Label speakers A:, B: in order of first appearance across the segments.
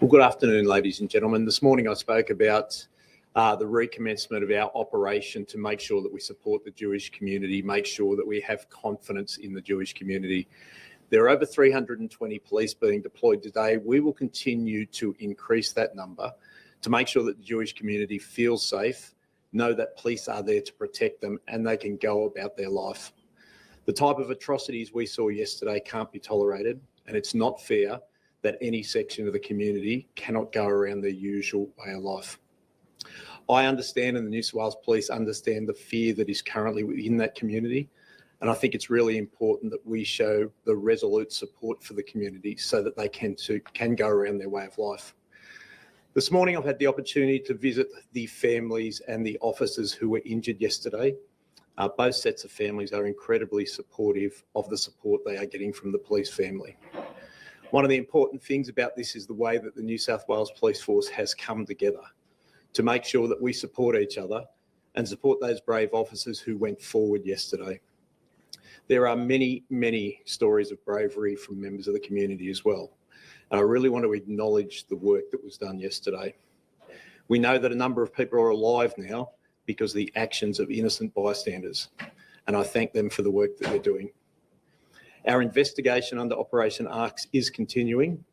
A: Well, good afternoon, ladies and gentlemen. This morning I spoke about the recommencement of our operation to make sure that we support the Jewish community, make sure that we have confidence in the Jewish community. There are over 320 police being deployed today. We will continue to increase that number to make sure that the Jewish community feels safe, know that police are there to protect them and they can go about their life. The type of atrocities we saw yesterday can't be tolerated, and it's not fair that any section of the community cannot go around their usual way of life. I understand, and the New South Wales Police understand, the fear that is currently within that community, and I think it's really important that we show the resolute support for the community so that they can go around their way of life. This morning I've had the opportunity to visit the families and the officers who were injured yesterday. Both sets of families are incredibly supportive of the support they are getting from the police family. One of the important things about this is the way that the New South Wales Police Force has come together to make sure that we support each other and support those brave officers who went forward yesterday. There are many, many stories of bravery from members of the community as well. And I really want to acknowledge the work that was done yesterday. We know that a number of people are alive now because of the actions of innocent bystanders, and I thank them for the work that they're doing. Our investigation under Operation ARCS is continuing.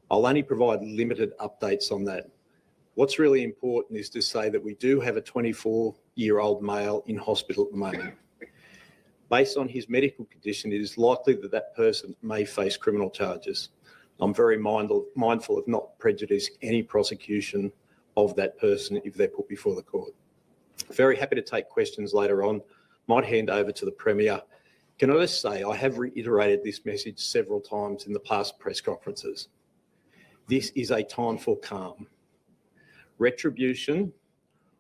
A: I'll only provide limited updates on that. What's really important is to say that we do have a 24-year-old male in hospital at the moment. Based on his medical condition, it is likely that that person may face criminal charges. I'm very mindful of not prejudicing any prosecution of that person if they're put before the court. Very happy to take questions later on. Might hand over to the Premier. Can I just say, I have reiterated this message several times in the past press conferences. This is a time for calm. Retribution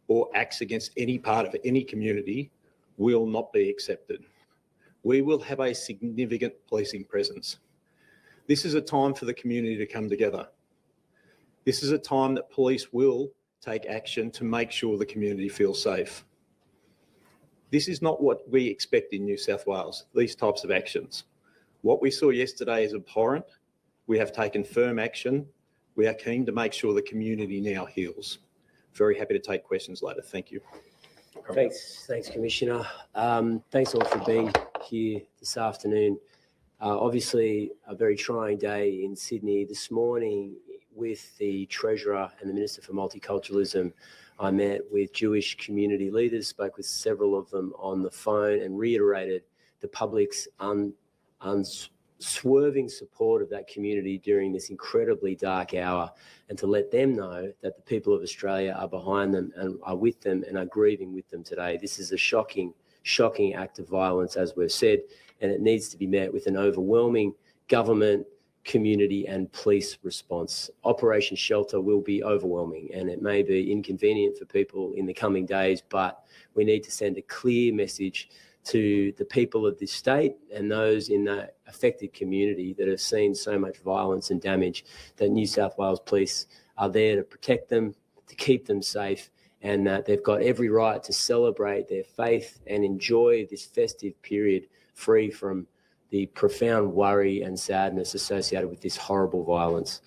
A: or acts against any part of any community will not be accepted. We will have a significant policing presence. This is a time for the community to come together. This is a time that police will take action to make sure the community feels safe. This is not what we expect in New South Wales, these types of actions. What we saw yesterday is abhorrent. We have taken firm action. We are keen to make sure the community now heals. Very happy to take questions later. Thank you.
B: Thanks, Commissioner. Thanks all for being here this afternoon. Obviously, a very trying day in Sydney. This morning, with the Treasurer and the Minister for Multiculturalism, I met with Jewish community leaders, spoke with several of them on the phone and reiterated the public's unswerving support of that community during this incredibly dark hour, and to let them know that the people of Australia are behind them and are with them and are grieving with them today. This is a shocking act of violence, as we've said, and it needs to be met with an overwhelming government, community and police response. Operation Shelter will be overwhelming, and it may be inconvenient for people in the coming days, but we need to send a clear message to the people of this state and those in the affected community that have seen so much violence and damage, that New South Wales Police are there to protect them, to keep them safe, and that they've got every right to celebrate their faith and enjoy this festive period free from the profound worry and sadness associated with this horrible violence.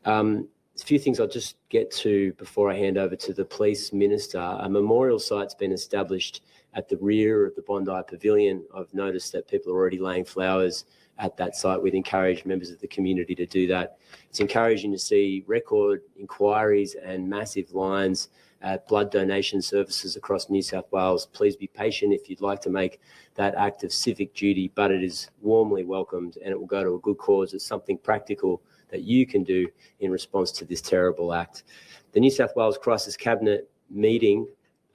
B: A few things I'll just get to before I hand over to the Police Minister. A memorial site's been established at the rear of the Bondi Pavilion. I've noticed that people are already laying flowers at that site. We'd encourage members of the community to do that. It's encouraging to see record inquiries and massive lines at blood donation services across New South Wales. Please be patient if you'd like to make that act of civic duty, but it is warmly welcomed and it will go to a good cause. It's something practical that you can do in response to this terrible act. The New South Wales Crisis Cabinet committee,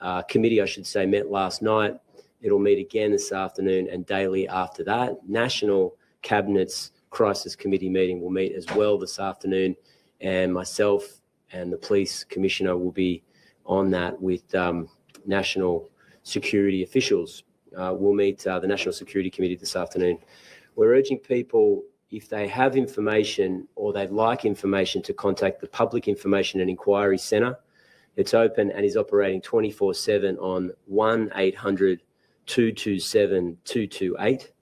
B: met last night. It'll meet again this afternoon and daily after that. National Cabinet's Crisis Committee meeting will meet as well this afternoon, and myself and the Police Commissioner will be on that with national security officials. We'll meet the National Security Committee this afternoon. We're urging people, if they have information or they'd like information, to contact the Public Information and Inquiry Centre. It's open and is operating 24/7 on 1800 227 228.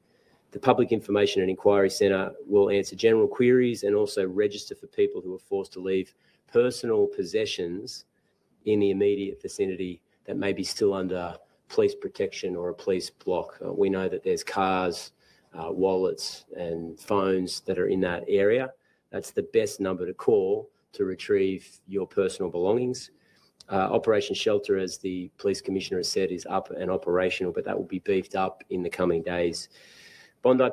B: The Public Information and Inquiry Centre will answer general queries and also register for people who are forced to leave personal possessions in the immediate vicinity that may be still under police protection or a police block. We know that there's cars, wallets and phones that are in that area. That's the best number to call to retrieve your personal belongings. Operation Shelter, as the Police Commissioner has said, is up and operational, but that will be beefed up in the coming days. Bondi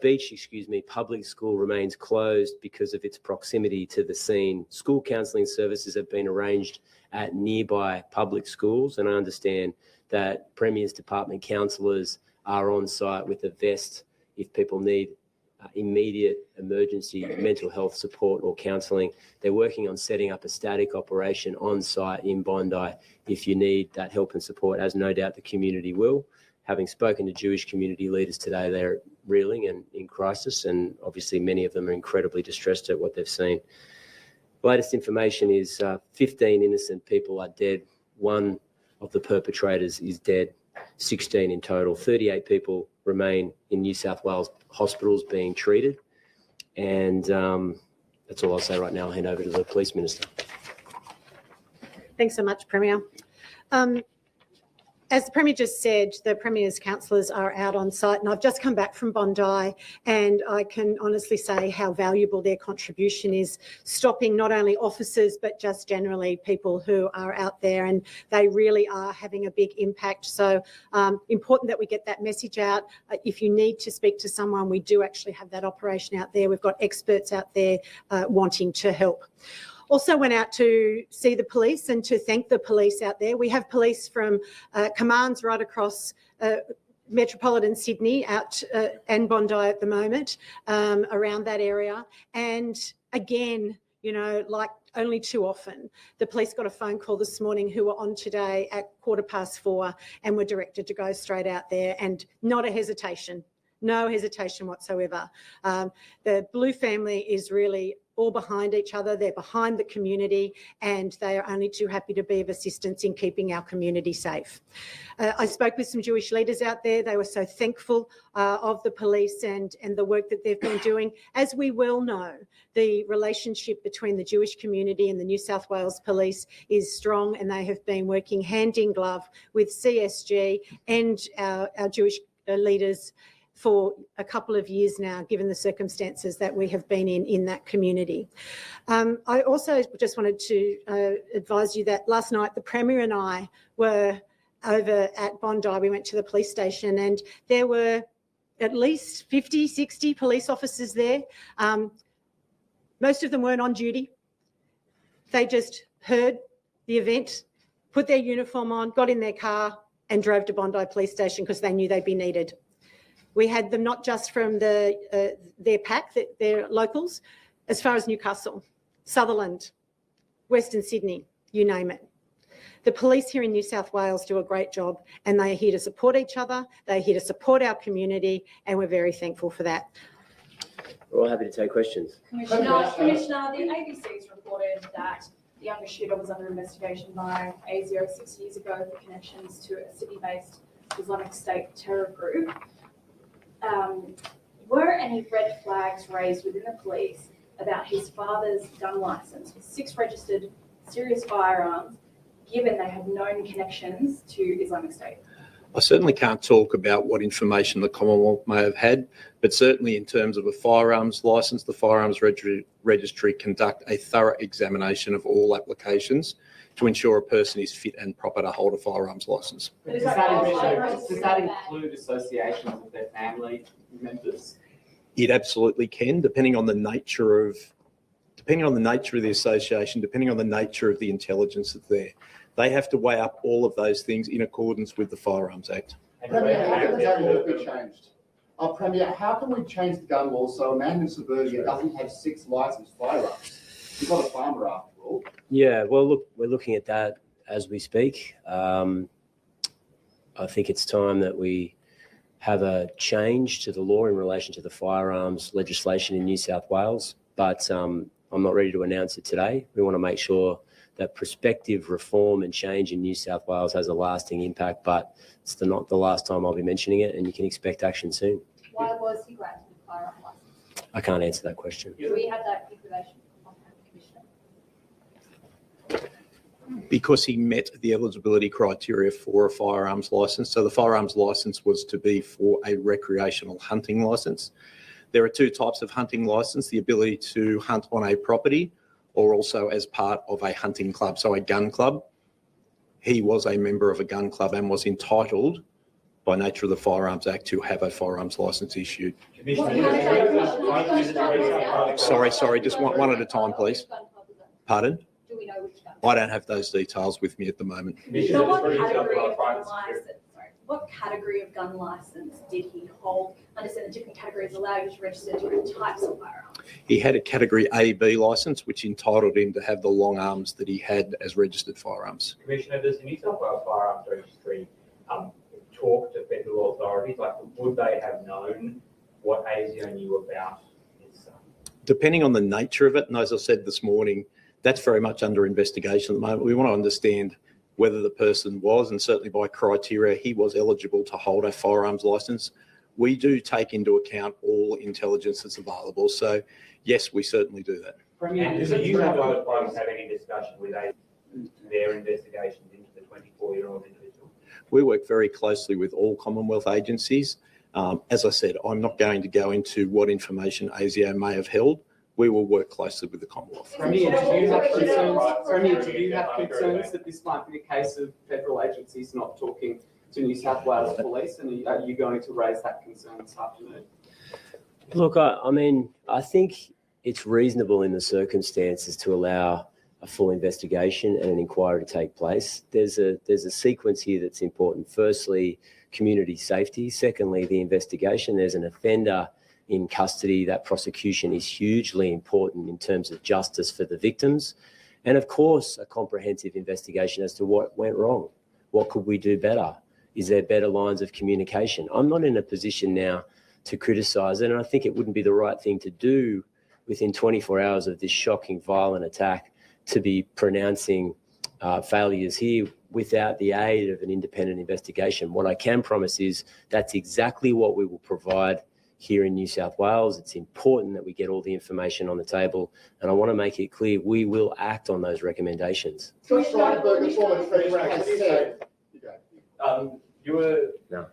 B: Beach, public school remains closed because of its proximity to the scene. School counselling services have been arranged at nearby public schools, and I understand that Premier's Department counsellors are on site with a vest if people need immediate emergency mental health support or counselling. They're working on setting up a static operation on site in Bondi if you need that help and support, as no doubt the community will. Having spoken to Jewish community leaders today, they're reeling and in crisis, and obviously many of them are incredibly distressed at what they've seen. The latest information is 15 innocent people are dead. One of the perpetrators is dead, 16 in total. 38 people remain in New South Wales hospitals being treated. And that's all I'll say right now. I'll hand over to the Police Minister.
C: Thanks so much, Premier. As the Premier just said, the Premier's counsellors are out on site, and I've just come back from Bondi, and I can honestly say how valuable their contribution is, stopping not only officers but just generally people who are out there, and they really are having a big impact. So important that we get that message out. If you need to speak to someone, we do actually have that operation out there. We've got experts out there wanting to help. Also went out to see the police and to thank the police out there. We have police from commands right across metropolitan Sydney out and Bondi at the moment, around that area. And again, you know, like only too often, the police got a phone call this morning who were on today at 4:15 and were directed to go straight out there, and not a hesitation. No hesitation whatsoever. The Blue family is really all behind each other. They're behind the community, and they are only too happy to be of assistance in keeping our community safe. I spoke with some Jewish leaders out there. They were so thankful of the police and the work that they've been doing. As we well know, the relationship between the Jewish community and the New South Wales Police is strong, and they have been working hand in glove with CSG and our Jewish leaders for a couple of years now, given the circumstances that we have been in that community. I also just wanted to advise you that last night the Premier and I were over at Bondi. We went to the police station, and there were at least 50, 60 police officers there. Most of them weren't on duty. They just heard the event, put their uniform on, got in their car and drove to Bondi Police Station because they knew they'd be needed. We had them not just from their pack, their locals, as far as Newcastle, Sutherland, Western Sydney, you name it. The police here in New South Wales do a great job, and they are here to support each other. They're here to support our community, and we're very thankful for that.
B: We're all happy to take questions.
D: Commissioner, the ABC's reported that the younger shooter was under investigation by ASIO 6 years ago for connections to a Sydney-based Islamic State terror group. Were any red flags raised within the police about his father's gun licence with 6 registered serious firearms, given they had known connections to Islamic State?
A: I certainly can't talk about what information the Commonwealth may have had, but certainly in terms of a firearms licence, the Firearms Registry conduct a thorough examination of all applications to ensure a person is fit and proper to hold a firearms licence.
E: Does that include associations with their family members?
A: It absolutely can, depending on the nature of the association, depending on the nature of the intelligence that's there. They have to weigh up all of those things in accordance with the Firearms Act.
F: Premier, how can the gun law be changed? Premier, how can we change the gun law so a man in suburbia doesn't have 6 licensed firearms? He's not a farmer after all.
B: Yeah, well, look, we're looking at that as we speak. I think it's time that we have a change to the law in relation to the firearms legislation in New South Wales, but I'm not ready to announce it today. We want to make sure that prospective reform and change in New South Wales has a lasting impact, but it's not the last time I'll be mentioning it, and you can expect action soon.
G: was he granted a firearm license?
B: I can't answer that question.
G: Do we have that information on Commissioner?
A: Because he met the eligibility criteria for a firearms license. So the firearms license was to be for a recreational hunting license. There are two types of hunting license, the ability to hunt on a property or also as part of a hunting club, so a gun club. He was a member of a gun club and was entitled by nature of the Firearms Act to have a firearms license issued. Sorry, just one at a time, please. Pardon?
G: Do we know which gun?
A: I don't have those details with me at the moment.
D: So what category of gun license did he hold? I understand the different categories allow you to register different types of firearms.
A: He had a category A/B license, which entitled him to have the long arms that he had as registered firearms.
E: Commissioner, does the New South Wales Firearms Registry talk to federal authorities? Like, would they have known what ASIO knew about his?
A: Depending on the nature of it, and as I said this morning, that's very much under investigation at the moment. We want to understand whether the person was, and certainly by criteria, he was eligible to hold a firearms license. We do take into account all intelligence that's available. So yes, we certainly do that.
E: And does the New South Wales Police have any discussion with their investigations into the 24-year-old individual?
A: We work very closely with all Commonwealth agencies. As I said, I'm not going to go into what information ASIO may have held. We will work closely with the Commonwealth.
H: Premier, do you have concerns that this might be a case of federal agencies not talking to New South Wales Police, and are you going to raise that concern this afternoon?
B: Look, I mean, I think it's reasonable in the circumstances to allow a full investigation and an inquiry to take place. There's a sequence here that's important. Firstly, community safety. Secondly, the investigation. There's an offender in custody. That prosecution is hugely important in terms of justice for the victims. And of course, a comprehensive investigation as to what went wrong. What could we do better? Is there better lines of communication? I'm not in a position now to criticise it, and I think it wouldn't be the right thing to do within 24 hours of this shocking, violent attack to be pronouncing failures here without the aid of an independent investigation. What I can promise is that's exactly what we will provide here in New South Wales. It's important that we get all the information on the table, and I want to make it clear we will act on those recommendations.
F: Josh Frydenberg, the former Treasurer, has said.
E: You were
B: No.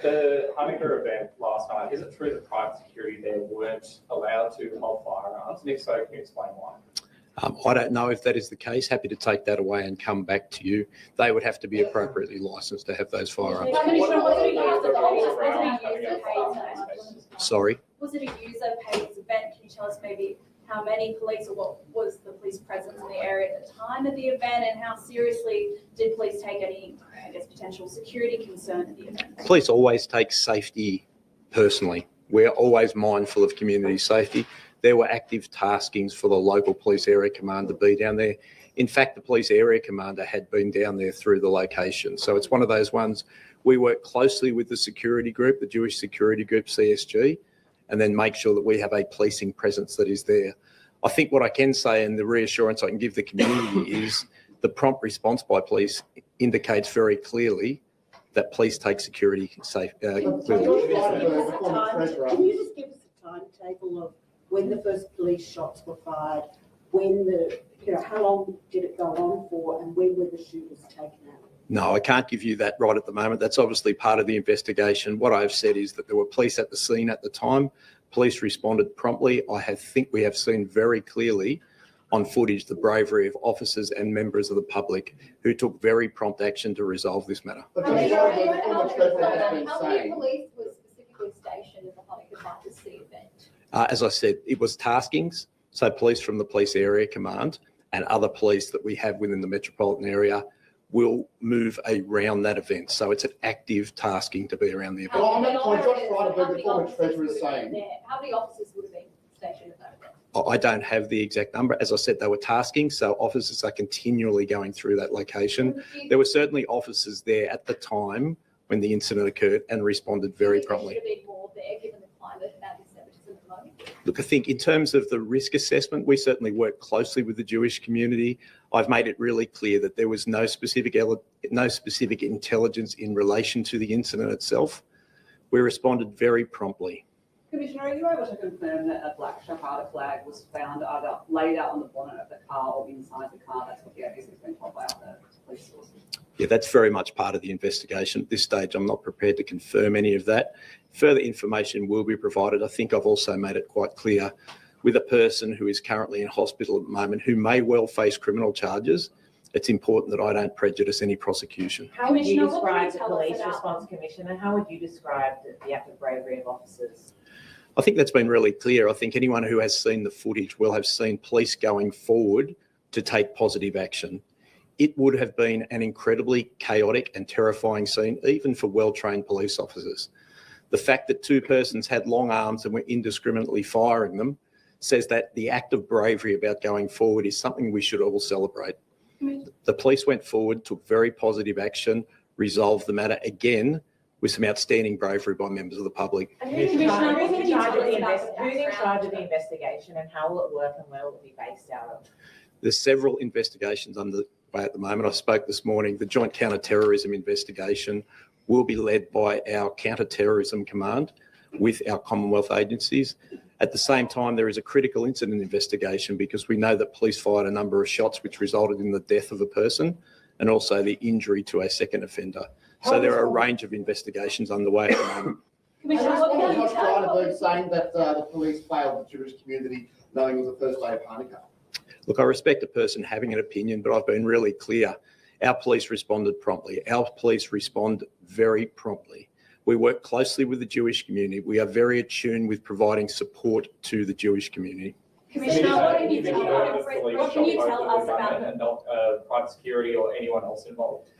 E: the Hanukkah event last night. Is it true that private security there weren't allowed to hold firearms? And if so, can you explain why?
A: I don't know if that is the case. Happy to take that away and come back to you. They would have to be appropriately licensed to have those firearms. Sorry?
D: Was it a user-paid event? Can you tell us maybe how many police or what was the police presence in the area at the time of the event, and how seriously did police take any, I guess, potential security concern at the event?
A: Police always take safety personally. We're always mindful of community safety. There were active taskings for the local police area commander to be down there. In fact, the police area commander had been down there through the location. So it's one of those ones, we work closely with the security group, the Jewish security group, CSG, and then make sure that we have a policing presence that is there. I think what I can say, and the reassurance I can give the community, is the prompt response by police indicates very clearly that police take security safe.
F: Josh
A: Clearly.
F: Frydenberg, the former Treasurer.
I: Can you just give us a timetable of when the first police shots were fired, when how long did it go on for, and when were the shooters taken out?
A: No, I can't give you that right at the moment. That's obviously part of the investigation. What I've said is that there were police at the scene at the time. Police responded promptly. I think we have seen very clearly on footage the bravery of officers and members of the public who took very prompt action to resolve this matter.
F: But Josh Frydenberg, the former Treasurer, has been
G: How many
F: saying.
G: police was specifically stationed at the Hanukkah Baptist event?
A: As I said, it was taskings. So police from the police area command and other police that we have within the metropolitan area will move around that event. So it's an active tasking to be around the event.
F: Well, on that point, Josh Frydenberg, the former Treasurer, is saying.
G: How many officers would have been stationed at that event?
A: I don't have the exact number. As I said, they were tasking, so officers are continually going through that location. There were certainly officers there at the time when the incident occurred and responded very promptly.
G: There should have been more there given the climate and anti-Semitism at the moment.
A: Look, I think in terms of the risk assessment, we certainly work closely with the Jewish community. I've made it really clear that there was no specific intelligence in relation to the incident itself. We responded very promptly.
J: Commissioner, are you able to confirm that a black Shahada flag was found either laid out on the bonnet of the car or inside the car? That's what the ABC has been told by other police sources.
A: Yeah, that's very much part of the investigation. At this stage, I'm not prepared to confirm any of that. Further information will be provided. I think I've also made it quite clear with a person who is currently in hospital at the moment who may well face criminal charges. It's important that I don't prejudice any prosecution.
K: How would you
D: Commissioner, what can you
K: describe the
D: tell us
K: police
D: about-
K: response commission and how would you describe the act of bravery of officers?
A: I think that's been really clear. I think anyone who has seen the footage will have seen police going forward to take positive action. It would have been an incredibly chaotic and terrifying scene, even for well-trained police officers. The fact that two persons had long arms and were indiscriminately firing them says that the act of bravery about going forward is something we should all celebrate. The police went forward, took very positive action, resolved the matter again with some outstanding bravery by members of the public.
K: And who's in
D: Commissioner,
K: charge
D: what can you tell us about the
K: who's in
D: background?
K: charge of the investigation and how will it work and where will it be based out of?
A: There's several investigations underway at the moment. I spoke this morning. The Joint Counter-Terrorism investigation will be led by our Counter-Terrorism Command with our Commonwealth agencies. At the same time, there is a critical incident investigation because we know that police fired a number of shots which resulted in the death of a person and also the injury to a second offender. So there are a range of investigations underway at the moment.
D: Commissioner, what can you
F: Josh
D: tell
F: Frydenberg
D: us?
F: saying that the police failed the Jewish community knowing it was the first day of Hanukkah.
A: Look, I respect a person having an opinion, but I've been really clear. Our police responded promptly. Our police respond very promptly. We work closely with the Jewish community. We are very attuned with providing support to the Jewish community.
D: Commissioner, what can you tell us about
E: and not private security or anyone else involved?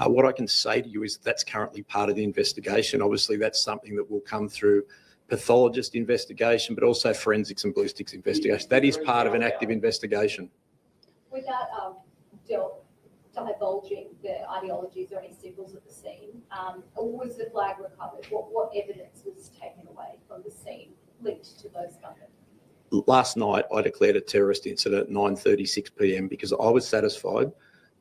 A: What I can say to you is that's currently part of the investigation. Obviously, that's something that will come through pathologist investigation, but also forensics and ballistics investigation. That is part of an active investigation.
G: Without divulging the ideologies or any symbols at the scene, was the flag recovered? What evidence was taken away from the scene linked to those gunmen?
A: Last night, I declared a terrorist incident at 9:36 p.m. because I was satisfied,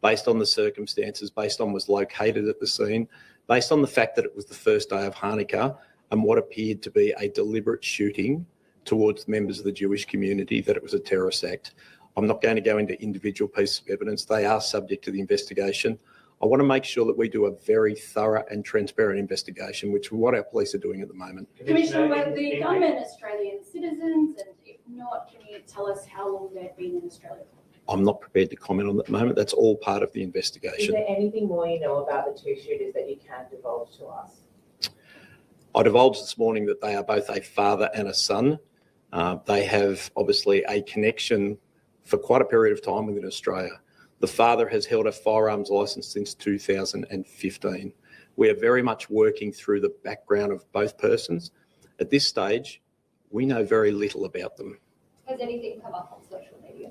A: based on the circumstances, based on was located at the scene, based on the fact that it was the first day of Hanukkah and what appeared to be a deliberate shooting towards members of the Jewish community, that it was a terrorist act. I'm not going to go into individual pieces of evidence. They are subject to the investigation. I want to make sure that we do a very thorough and transparent investigation, which is what our police are doing at the moment.
D: Commissioner, were the gunmen Australian citizens? And if not, can you tell us how long they've been in Australia?
A: I'm not prepared to comment on that at the moment. That's all part of the
K: Is
A: investigation.
K: there anything more you know about the two shooters that you can divulge to us?
A: I divulged this morning that they are both a father and a son. They have obviously a connection for quite a period of time within Australia. The father has held a firearms licence since 2015. We are very much working through the background of both persons. At this stage, we know very little about them.
G: Has anything come up on social media?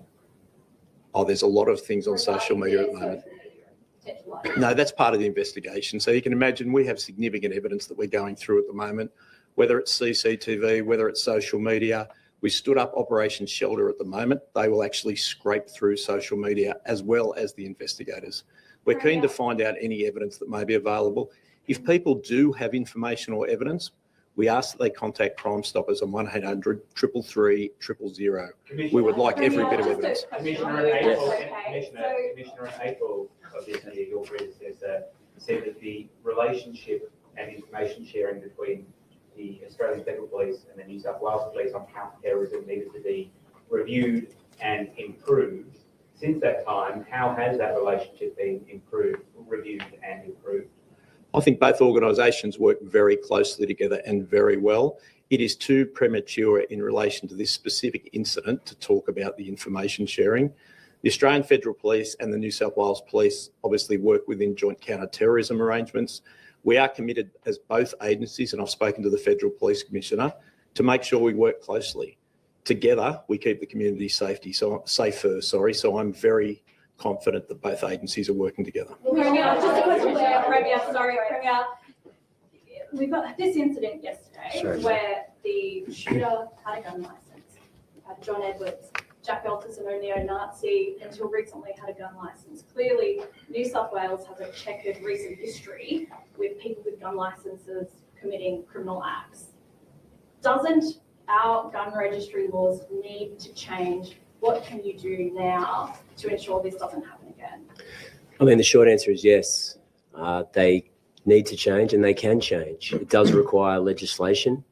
A: Oh, there's a lot of things on social media at the moment. No, that's part of the investigation. So you can imagine we have significant evidence that we're going through at the moment, whether it's CCTV, whether it's social media. We stood up Operation Shelter at the moment. They will actually scrape through social media as well as the investigators. We're keen to find out any evidence that may be available. If people do have information or evidence, we ask that they contact Crime Stoppers on 1800 333 000. We would like every bit of evidence.
E: Commissioner in April of this year, your predecessor said that the relationship and information sharing between the Australian Federal Police and the New South Wales Police on counter-terrorism needed to be reviewed and improved. Since that time, how has that relationship been reviewed and improved?
A: I think both organisations work very closely together and very well. It is too premature in relation to this specific incident to talk about the information sharing. The Australian Federal Police and the New South Wales Police obviously work within joint counter-terrorism arrangements. We are committed as both agencies, and I've spoken to the Federal Police Commissioner, to make sure we work closely. Together, we keep the community safer. So I'm very confident that both agencies are working together.
D: Premier, just a question there, Premier. We got this incident yesterday where the shooter had a gun license. We had John Edwards, Jack Elterson, a neo-Nazi, until recently had a gun license. Clearly, New South Wales has a checkered recent history with people with gun licenses committing criminal acts. Doesn't our gun registry laws need to change? What can you do now to ensure this doesn't happen again?
B: I mean, the short answer is yes. They need to change and they can change. It does require legislation,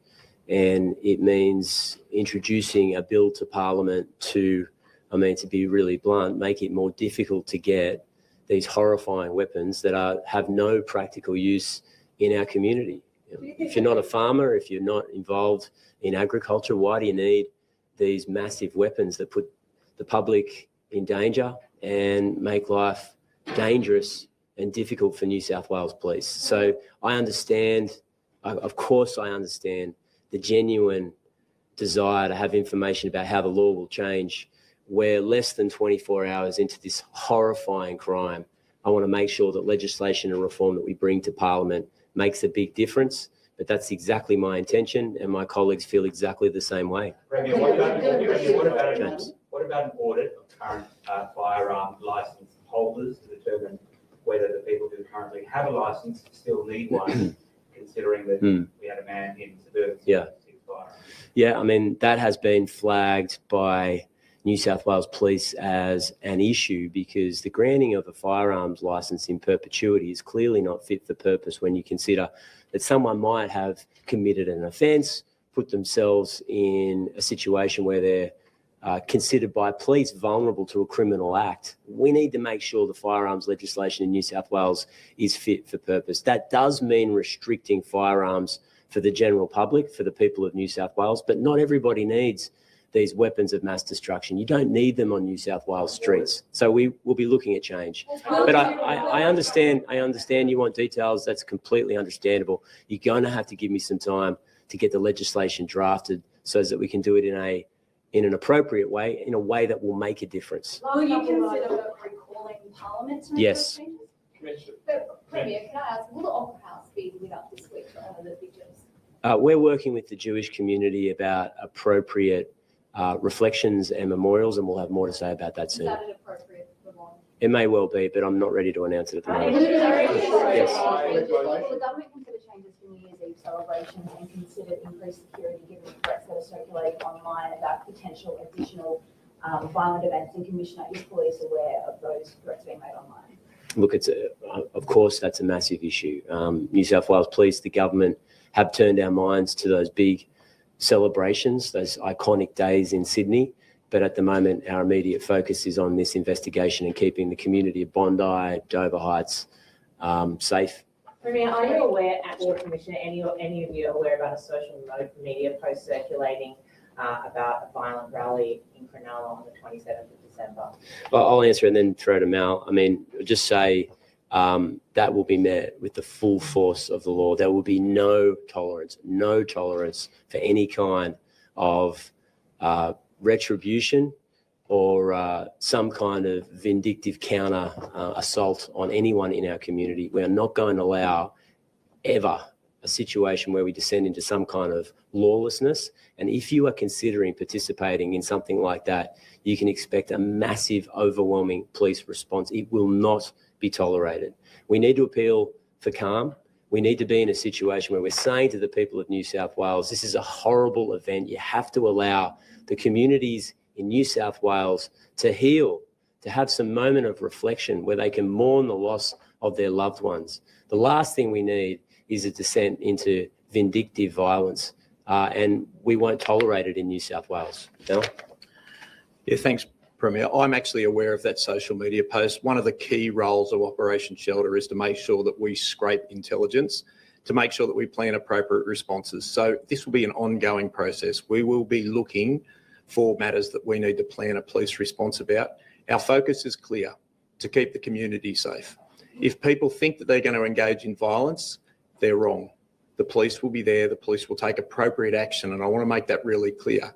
B: and it means introducing a bill to Parliament to be really blunt, make it more difficult to get these horrifying weapons that have no practical use in our community. If you're not a farmer, if you're not involved in agriculture, why do you need these massive weapons that put the public in danger and make life dangerous and difficult for New South Wales Police? So I understand, of course I understand the genuine desire to have information about how the law will change. We're less than 24 hours into this horrifying crime. I want to make sure that legislation and reform that we bring to Parliament makes a big difference, but that's exactly my intention, and my colleagues feel exactly the same way.
E: Premier, what about an audit of current firearm licence holders to determine whether the people who currently have a licence still need one, considering that we had a man in suburban six firearms?
B: Yeah, I mean, that has been flagged by New South Wales Police as an issue because the granting of a firearms licence in perpetuity is clearly not fit for purpose when you consider that someone might have committed an offence, put themselves in a situation where they're considered by police vulnerable to a criminal act. We need to make sure the firearms legislation in New South Wales is fit for purpose. That does mean restricting firearms for the general public, for the people of New South Wales, but not everybody needs these weapons of mass destruction. You don't need them on New South Wales streets. So we will be looking at change. But I understand you want details. That's completely understandable. You're going to have to give me some time to get the legislation drafted so that we can do it in an appropriate way, in a way that will make a difference.
D: Will you consider recalling Parliament to make those changes?
G: Premier, can I ask, will the Opera House be lit up this week to honour the victims?
B: We're working with the Jewish community about appropriate reflections and memorials, and we'll have more to say about that soon.
G: Is that an appropriate memorial?
B: It may well be, but I'm not ready to announce it at the moment.
G: Yes. Will the government consider changes to New Year's Eve celebrations and consider increased security given the threats that are circulating online about potential additional violent events? And Commissioner, is police aware of those threats being made online?
B: Look, of course, that's a massive issue. New South Wales Police, the government, have turned our minds to those big celebrations, those iconic days in Sydney. But at the moment, our immediate focus is on this investigation and keeping the community of Bondi, Dover Heights safe.
K: Premier, are you aware, or Commissioner, any of you are aware about a social media post circulating about a violent rally in Cronulla on the 27th of December?
B: I'll answer and then throw to Mal. I mean, just say that will be met with the full force of the law. There will be no tolerance for any kind of retribution or some kind of vindictive counter assault on anyone in our community. We are not going to allow ever a situation where we descend into some kind of lawlessness. And if you are considering participating in something like that, you can expect a massive, overwhelming police response. It will not be tolerated. We need to appeal for calm. We need to be in a situation where we're saying to the people of New South Wales, this is a horrible event. You have to allow the communities in New South Wales to heal, to have some moment of reflection where they can mourn the loss of their loved ones. The last thing we need is a descent into vindictive violence, and we won't tolerate it in New South Wales. Bill?
A: Yeah, thanks, Premier. I'm actually aware of that social media post. One of the key roles of Operation Shelter is to make sure that we scrape intelligence, to make sure that we plan appropriate responses. So this will be an ongoing process. We will be looking for matters that we need to plan a police response about. Our focus is clear: to keep the community safe. If people think that they're going to engage in violence, they're wrong. The police will be there. The police will take appropriate action, and I want to make that really clear.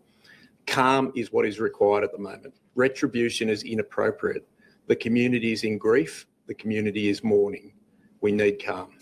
A: Calm is what is required at the moment. Retribution is inappropriate. The community is in grief. The community is mourning. We need calm.